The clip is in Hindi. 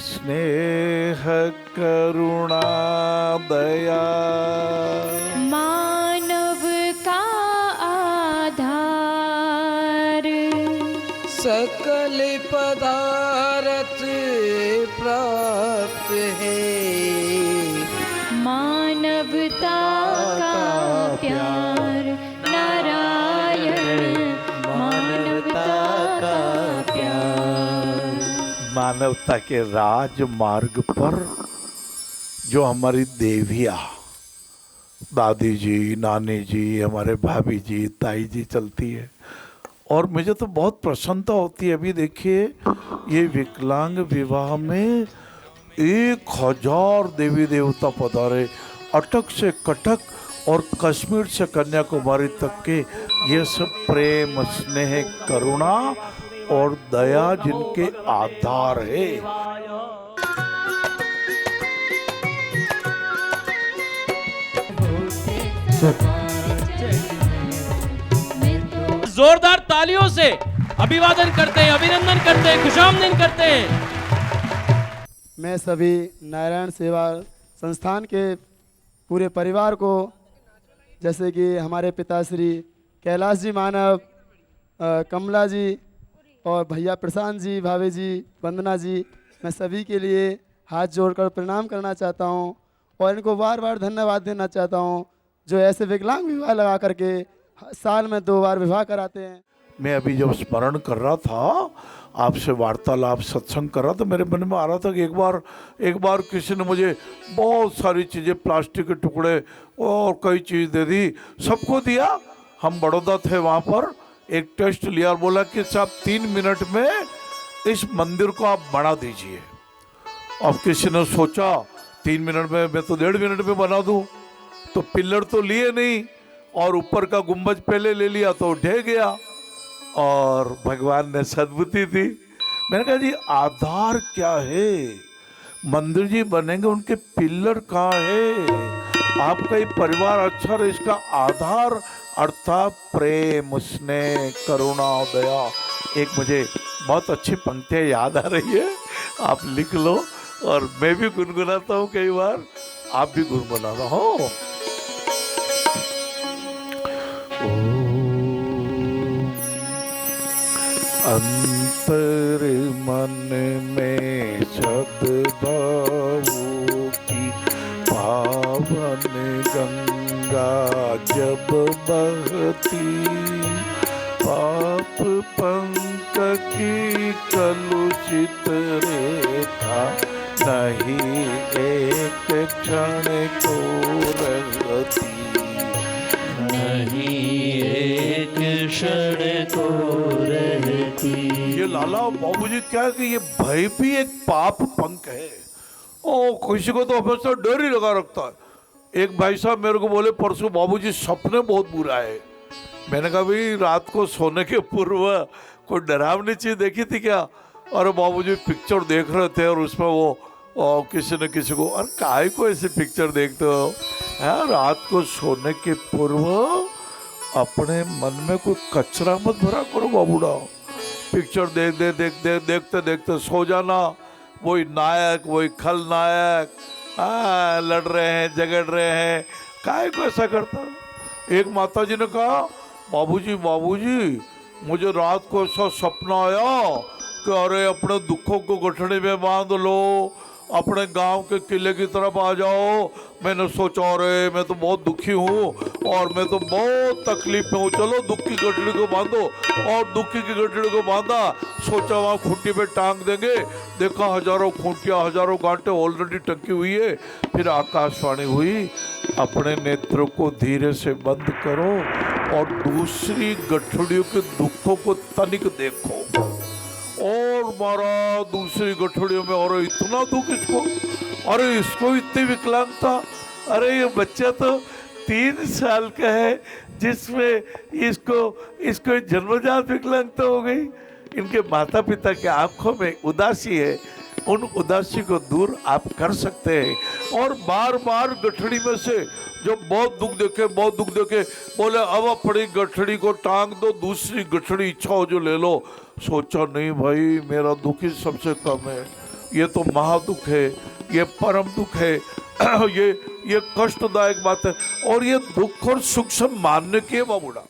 स्नेह करुणा दया मानव का आधार सकल पदार्थ प्राप्त है मानवता का प्यार नारायण मानवता का प्यार। मानवता के राजमार्ग पर जो हमारी देवियाँ दादी जी, नानी जी, हमारे भाभी जी, ताई जी चलती है, और मुझे तो बहुत प्रसन्नता होती है। अभी देखिए ये विकलांग विवाह में 1000 देवी देवता पधारे, अटक से कटक और कश्मीर से कन्याकुमारी तक के। ये सब प्रेम, स्नेह, करुणा और दया जिनके आधार है। जोरदार तालियों से अभिवादन करते हैं, अभिनंदन करते हैं, खुशामदीद करते हैं। मैं सभी नारायण सेवा संस्थान के पूरे परिवार को, जैसे कि हमारे पिताश्री कैलाश जी मानव, कमला जी और भैया प्रशांत जी, भाभी जी, वंदना जी, मैं सभी के लिए हाथ जोड़कर प्रणाम करना चाहता हूं और इनको बार बार धन्यवाद देना चाहता हूं जो ऐसे विकलांग विवाह लगा करके साल में 2 बार विवाह कराते हैं। मैं अभी जब स्मरण कर रहा था, आपसे वार्तालाप सत्संग कर रहा था, मेरे मन में आ रहा था कि एक बार किसी ने मुझे बहुत सारी चीज़ें, प्लास्टिक के टुकड़े और कई चीज़ दे दी, सबको दिया। हम बड़ौदा थे, वहाँ पर एक टेस्ट लिया और बोला कि साहब 3 मिनट में इस मंदिर को आप बना दीजिए। अब किसी ने सोचा 3 मिनट में, मैं तो 1.5 मिनट में बना दूँ। तो पिलर तो लिए नहीं और ऊपर का गुंबज पहले ले लिया तो ढह गया, और भगवान ने सद्बुद्धि दी। मैंने कहा जी आधार क्या है? मंदिर जी बनेंगे, उनके पिलर कहाँ है? आपका ये परिवार अच्छा रहे, इसका आधार अर्थात प्रेम, स्नेह, करुणा, दया। एक मुझे बहुत अच्छी पंक्तियाँ याद आ रही है, आप लिख लो, और मैं भी गुनगुनाता हूँ कई बार, आप भी गुनगुनाना हो। अंतर मन में सद्भावों की पावन गंगा जब बहती, पाप पंक की कलुषित रेखा नहीं एक क्षण को रहती, नहीं एक क्षण को रहती। ये लाला बाबूजी क्या है कि ये भय भी एक पाप पंख है। ओ किसी को तो हमेशा डर ही लगा रखता है। एक भाई साहब मेरे को बोले परसों, बाबूजी सपने बहुत बुरा है। मैंने कहा भाई रात को सोने के पूर्व कोई डरावनी चीज देखी थी क्या? अरे बाबूजी पिक्चर देख रहे थे और उसमें वो किसी न किसी को, अरे काहे को ऐसे पिक्चर देखते हो? हाँ, रात को सोने के पूर्व अपने मन में कोई कचरा मत भरा करो बाबूड़ा। पिक्चर देखते देखते सो जाना। वही नायक, वही खलनायक लड़ रहे हैं, झगड़ रहे हैं, काहे को ऐसा करता? एक माता जी ने कहा बाबूजी मुझे रात को ऐसा सपना आया कि अरे अपने दुखों को गठड़ी में बांध लो, अपने गांव के किले की तरफ आ जाओ। मैंने सोचा अरे मैं तो बहुत दुखी हूँ और मैं तो बहुत तकलीफ में हूँ, चलो दुख की गठड़ी को बांधो। और दुखी की गठड़ी को बांधा, सोचा वहाँ खूंटी पे टांग देंगे। देखा हजारों खूंटियाँ, हजारों गांठें ऑलरेडी टंकी हुई है। फिर आकाशवाणी हुई, अपने नेत्रों को धीरे से बंद करो और दूसरी गठड़ियों के दुखों को तनिक देखो। और मारा दूसरी गठड़ियों में, और इतना दुख इसको, अरे इसको इतनी विकलांगता, अरे ये बच्चा तो 3 साल का है जिसमें इसको जन्मजात विकलांगता हो गई। इनके माता पिता के आंखों में उदासी है, उन उदासी को दूर आप कर सकते हैं। और बार बार गठड़ी में से जो बहुत दुख देखे बोले अब अपनी गठड़ी को टांग दो, दूसरी गठड़ी इच्छा हो जो ले लो। सोचा नहीं भाई, मेरा दुख ही सबसे कम है। ये तो महादुख है, ये परम दुख है। ये कष्टदायक बात है। और ये दुख और सुख सब मानने के बाबूड़ा।